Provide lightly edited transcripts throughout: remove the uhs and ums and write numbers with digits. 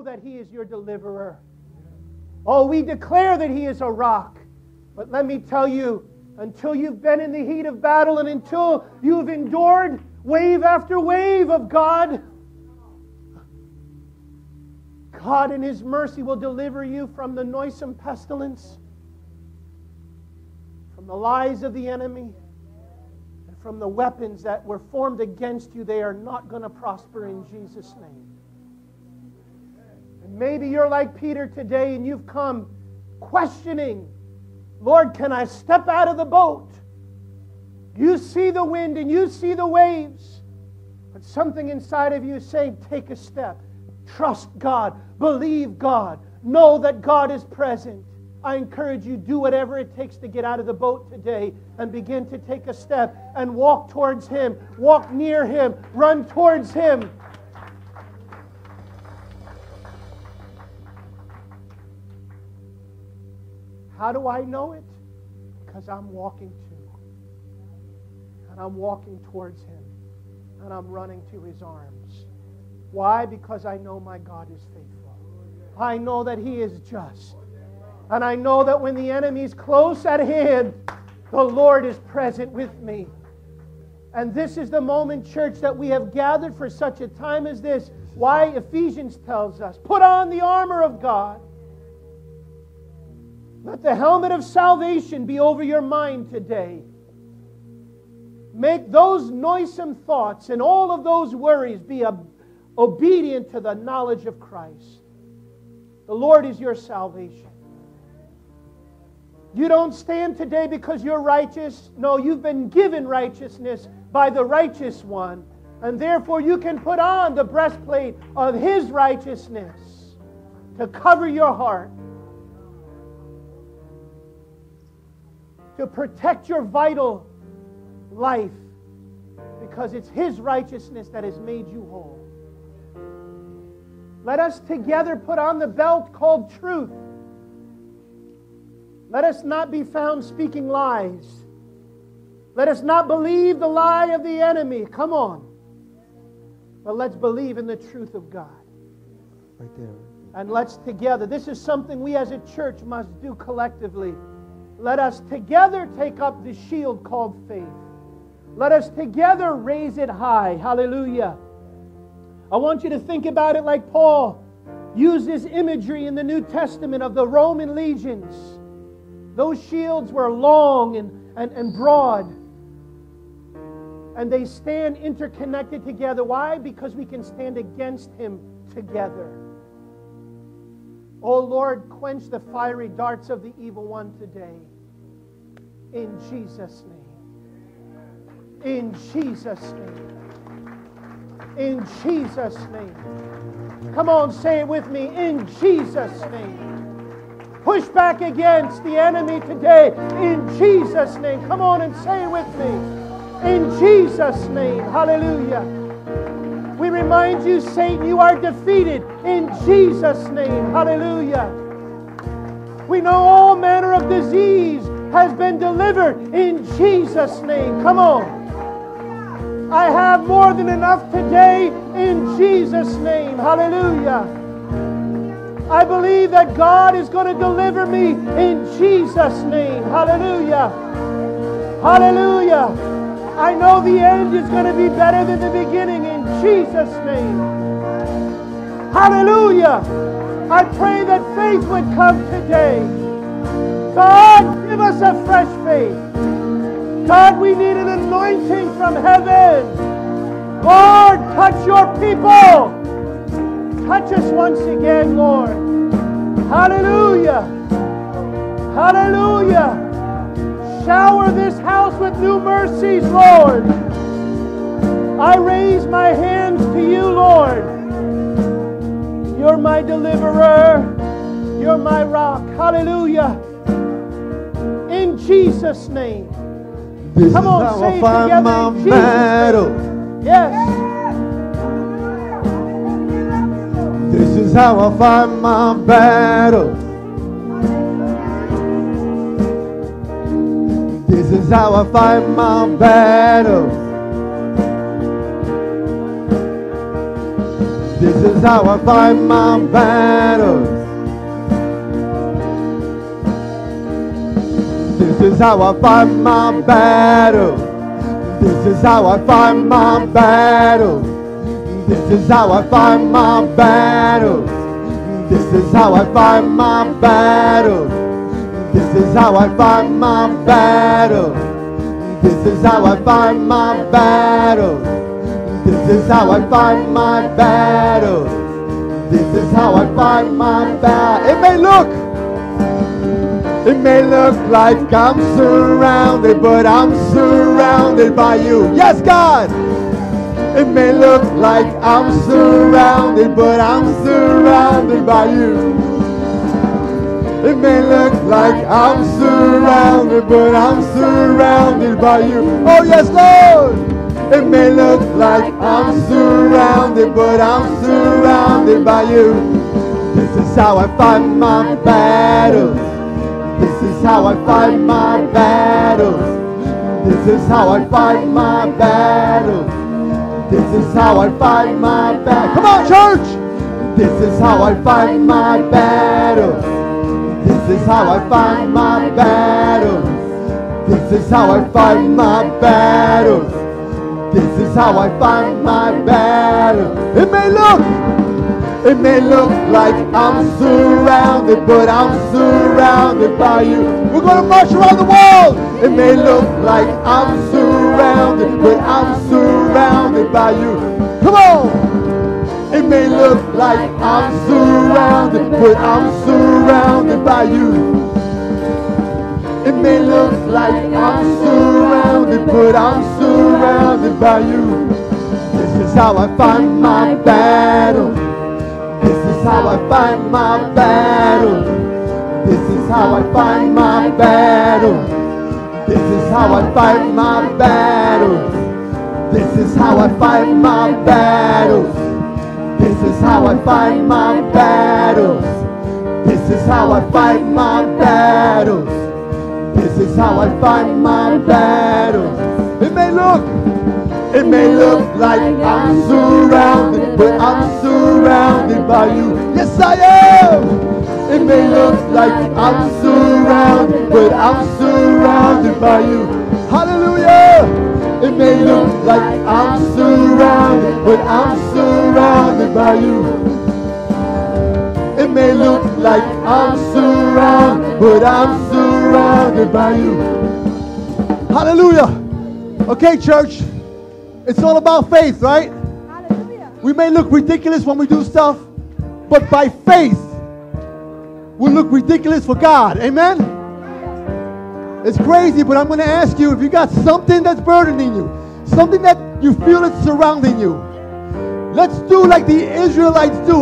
that He is your deliverer. Oh, we declare that He is a rock. But let me tell you, until you've been in the heat of battle and until you've endured wave after wave of God, God in His mercy will deliver you from the noisome pestilence, from the lies of the enemy, and from the weapons that were formed against you. They are not going to prosper in Jesus' name. And maybe you're like Peter today and you've come questioning, Lord, can I step out of the boat? You see the wind and you see the waves, but something inside of you is saying, take a step. Trust God. Believe God. Know that God is present. I encourage you, do whatever it takes to get out of the boat today and begin to take a step and walk towards Him. Walk near Him. Run towards Him. How do I know it? Because I'm walking too. And I'm walking towards Him. And I'm running to His arms. Why? Because I know my God is faithful. I know that He is just. And I know that when the enemy is close at hand, the Lord is present with me. And this is the moment, church, that we have gathered for such a time as this. Why? Ephesians tells us, put on the armor of God. Let the helmet of salvation be over your mind today. Make those noisome thoughts and all of those worries be obedient to the knowledge of Christ. The Lord is your salvation. You don't stand today because you're righteous. No, you've been given righteousness by the righteous one. And therefore you can put on the breastplate of His righteousness to cover your heart, to protect your vital life, because it's His righteousness that has made you whole. Let us together put on the belt called truth. Let us not be found speaking lies. Let us not believe the lie of the enemy. Come on. But let's believe in the truth of God. Right there. And let's together, this is something we as a church must do collectively. Let us together take up the shield called faith. Let us together raise it high. Hallelujah. I want you to think about it like Paul used this imagery in the New Testament of the Roman legions. Those shields were long and broad. And they stand interconnected together. Why? Because we can stand against him together. Oh Lord, quench the fiery darts of the evil one today. In Jesus' name. In Jesus' name. In Jesus' name. Come on, say it with me. In Jesus' name. Push back against the enemy today. In Jesus' name. Come on and say it with me. In Jesus' name. Hallelujah. We remind you, Satan, you are defeated. In Jesus' name. Hallelujah. We know all manner of disease has been delivered. In Jesus' name. Come on. I have more than enough today in Jesus' name. Hallelujah. I believe that God is going to deliver me in Jesus' name. Hallelujah. Hallelujah. I know the end is going to be better than the beginning in Jesus' name. Hallelujah. I pray that faith would come today. God, give us a fresh faith. God, we need an anointing from heaven. Lord, touch your people. Touch us once again, Lord. Hallelujah. Hallelujah. Shower this house with new mercies, Lord. I raise my hands to you, Lord. You're my deliverer. You're my rock. Hallelujah. In Jesus' name. This Come on, say it together in Jesus' name. Yes. This is how I fight my battle. This is how I fight my battle. This is how I fight my battles. This is how I fight my battles. This is how I fight my battles. This is how I fight my battles. This is how I fight my battles. This is how I fight my battles. This is how I fight my battles. This is how I fight my battles. This is how I fight my battle. It may look like I'm surrounded, but I'm surrounded by you. Yes, God. It may look like I'm surrounded, but I'm surrounded by you. It may look like I'm surrounded, but I'm surrounded by you. Oh yes, Lord. It may look like I'm surrounded, but I'm surrounded by you. This is how I fight my battles. This is how I fight my battles. This is how I fight my battles. This is how I fight my battles. Come on, church! This is how I fight my battles. This is how I fight my battles. This is how I fight my battles. This is how I fight my battles. It may look like I'm surrounded, but I'm surrounded by you. We're going to march around the world. It may look like I'm surrounded, but I'm surrounded by you. Come on. It may look like I'm surrounded, but I'm surrounded by you. It may look like I'm surrounded, but I'm surrounded by you. This is how I fight my battle. This is how I fight my battle. This is how I fight my battle. This is how I fight my battles. This is how I fight my battles. This is how I fight my battles. This is how I fight my battles. This is how I fight my battles. It may look like I'm surrounded, but I'm surrounded by you. Yes, I am. It may look like I'm surrounded, but I'm surrounded by you. Hallelujah. It may look like I'm surrounded, but I'm surrounded by you. It may look like I'm surrounded, but I'm surrounded by you. Hallelujah. Okay, church. It's all about faith, right? Hallelujah. We may look ridiculous when we do stuff, but by faith, we look ridiculous for God. Amen? It's crazy, but I'm going to ask you, if you got something that's burdening you, something that you feel is surrounding you, let's do like the Israelites do.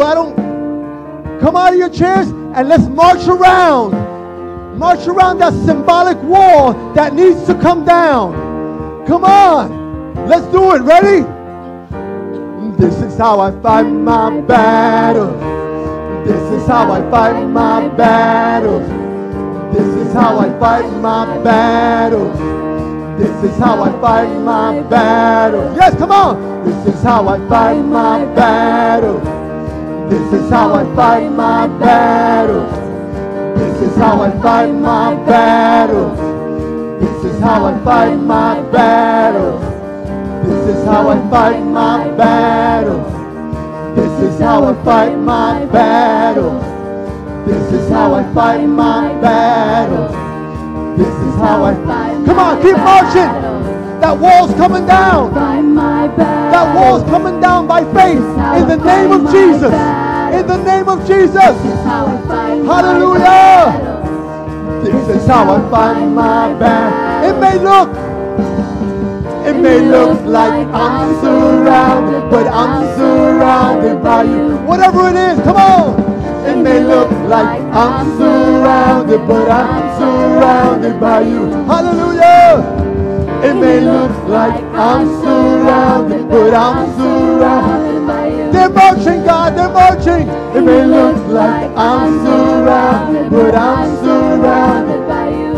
Come out of your chairs and let's march around. March around that symbolic wall that needs to come down. Come on. Let's do it. Ready? This is how I fight my battles. This is how I fight my battles. This is how I fight my battles. This is how I fight my battles. Yes, come on. This is how I fight my battles. This is how I fight my battles. This is how I fight my battles. This is how I fight my battles. This is how I fight my battles. This is how I fight my battles. This is how I fight my battles. This is how I fight. Come on, keep marching. That wall's coming down. That wall's coming down by faith in the name of Jesus. In the name of Jesus. Hallelujah. This is how I fight my battle. It may look like I'm surrounded, but I'm surrounded by you. Whatever it is, come on. It may look like I'm surrounded, but I'm surrounded by you. Hallelujah. It may look like I'm surrounded, but I'm surrounded by you. They're marching, God, they're marching. It may look like I'm surrounded, but I'm surrounded by you.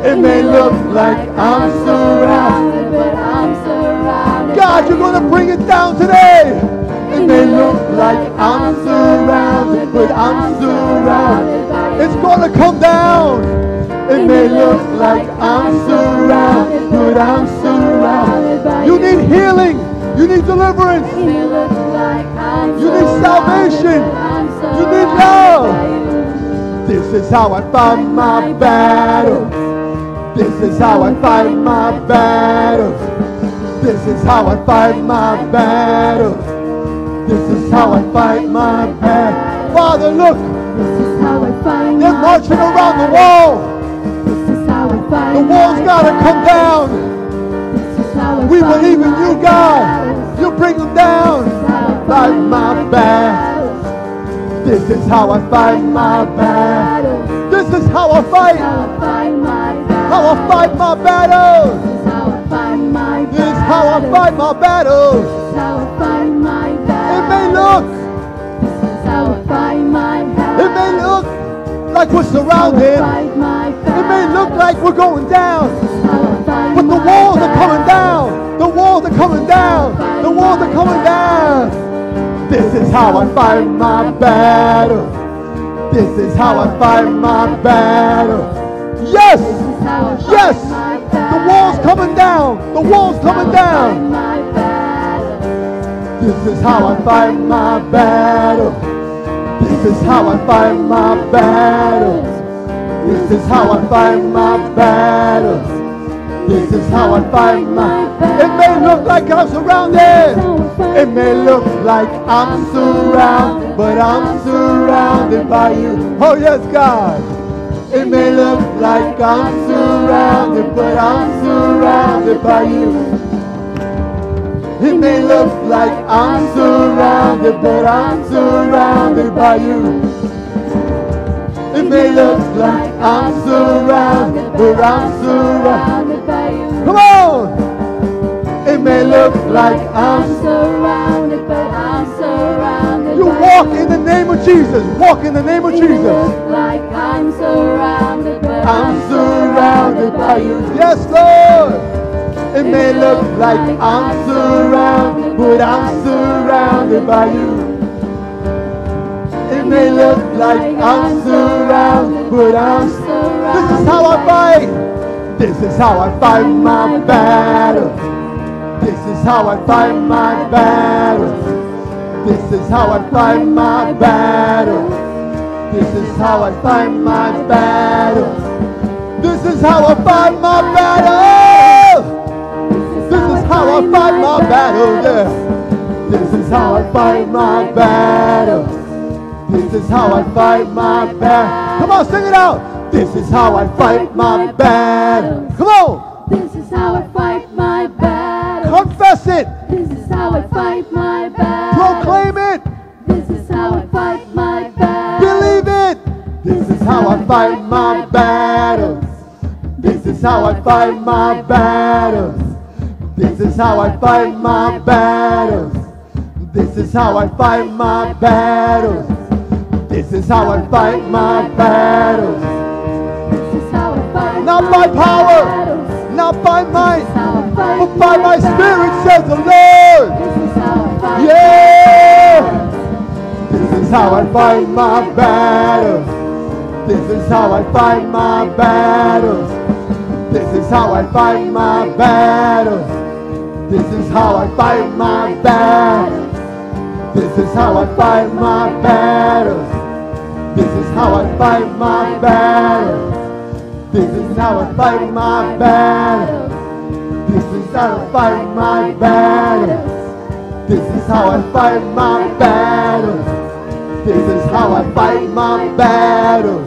It may look like I'm surrounded, but I'm surrounded. God, you're going to bring it down today. like I'm surrounded, but I'm surrounded by you. It's gonna come down. It may look like I'm surrounded, but I'm surrounded by you. You need healing. You need deliverance. It may look like I'm you need salvation. You need love. This is how I fight my battles. This is how I fight my battles. This is how I fight my battles. This is how I fight my battles. Father, look. This is how I fight. They're marching around the wall. The wall's got to come down. We believe in you, God. You bring them down. Fight my battles. This is how I fight my battles. This is how I fight. How I fight my battles. This is how I fight my battles. It may look. It may look like we're surrounded. It may look like we're going down, but the walls are coming down. The walls are coming down. The walls are coming down. This is how I fight my battle. This is how I fight my battle. Yes! Yes! The wall's coming down. The wall's coming down. This is how I fight my battle. This is how I fight my battles. This is how I fight my battles. This is how I fight my battles. It may look like I'm surrounded. It may look like I'm surrounded, but I'm surrounded by you. Oh yes, God. It may look like I'm surrounded, but I'm surrounded by you. It may look like I'm surrounded, but I'm surrounded by you. It may look like I'm surrounded, but I'm surrounded by you. Come on! It may look like I'm surrounded, but I'm surrounded. You walk in the name of Jesus. Walk in the name of Jesus. It may look like I'm surrounded, but I'm surrounded by you. Yes, Lord. It may look like I'm surrounded, but I'm surrounded by you. It may look like I'm surrounded, but I'm surrounded. This is how I fight. This is how I fight my battles. This is how I fight my battles. This is how I fight my battles. This is how I fight my battles. This is how I fight my battles. This is how I fight my battles. Yeah. This is how I fight my battles. This is how I fight my battle. Come on, sing it out. This is how I fight my battle. Come on. This is how I fight my battle. Confess it. This is how I fight my battle. Proclaim it. This is how I fight my battle. Believe it. This is how I fight my battles. This is how I fight my battles. This is how I fight my battles. This is how I fight my battles. This is how I fight my battles. This is how I fight not by power, not by might, but by my spirit, says the Lord. This is how I fight. Yeah. This is how I fight my battles. This is how I fight my battles. This is how I fight my battles. This is how I fight my battles. This is how I fight my battles. This is how I fight my battles. This is how I fight my battles. This is how I fight my battles. This is how I fight my battles. This is how I fight my battles.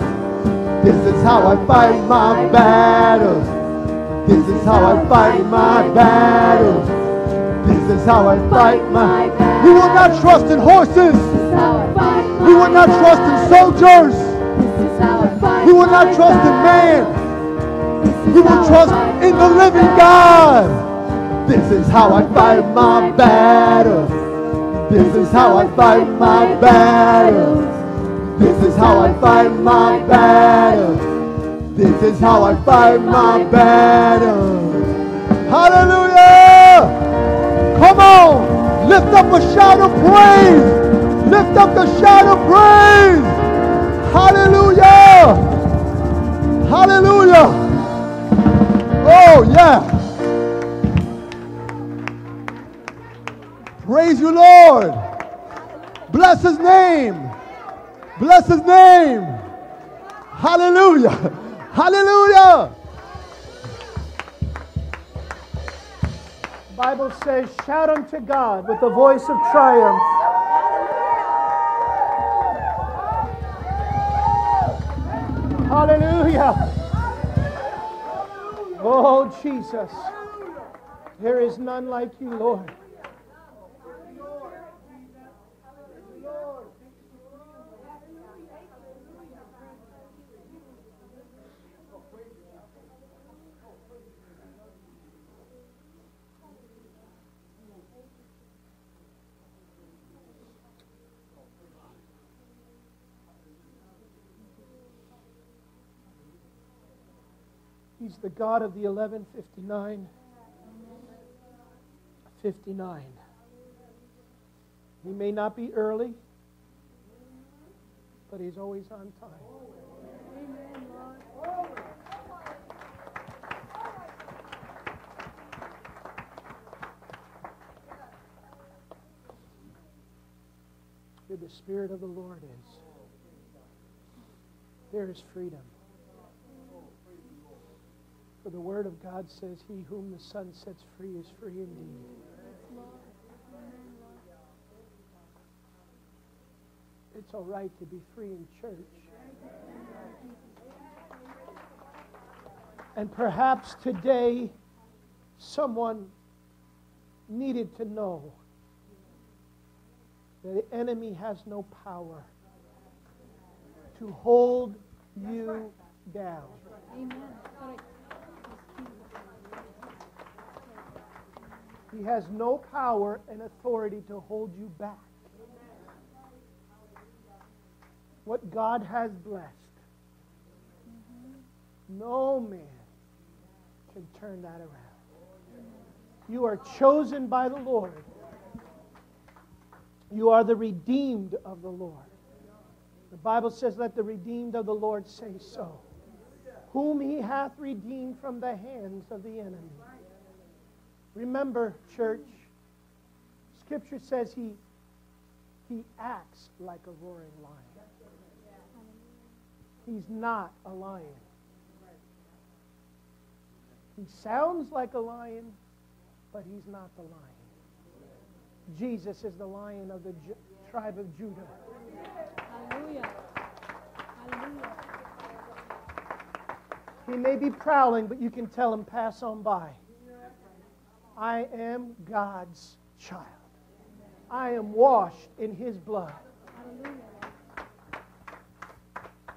This is how I fight my battles. This is how I fight my battles. This is how I fight my battles. We will not trust in horses. We will not trust in soldiers. We will not trust in man. We will trust in the living God. This is how I fight my battles. This is how I fight my battles. This is how I fight my battles. This is how I fight my battles. Hallelujah! Come on! Lift up a shout of praise! Lift up the shout of praise. Hallelujah. Hallelujah. Oh, yeah. Praise you, Lord. Bless his name. Bless his name. Hallelujah. Hallelujah. The Bible says, shout unto God with the voice of triumph. Hallelujah. Oh, Jesus. There is none like you, Lord. He's the God of the 11:59. 59. He may not be early, but he's always on time. Where the Spirit of the Lord is, there is freedom. For the Word of God says, he whom the Son sets free is free indeed. It's all right to be free in church. And perhaps today someone needed to know that the enemy has no power to hold you down. Amen. He has no power and authority to hold you back. What God has blessed, no man can turn that around. You are chosen by the Lord. You are the redeemed of the Lord. The Bible says, let the redeemed of the Lord say so. Whom he hath redeemed from the hands of the enemy. Remember, church, Scripture says he acts like a roaring lion. He's not a lion. He sounds like a lion, but he's not the lion. Jesus is the Lion of the tribe of Judah. Hallelujah. Hallelujah. He may be prowling, but you can tell him, pass on by. I am God's child. I am washed in his blood. Hallelujah.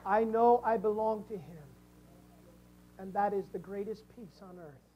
I know I belong to him. And that is the greatest peace on earth.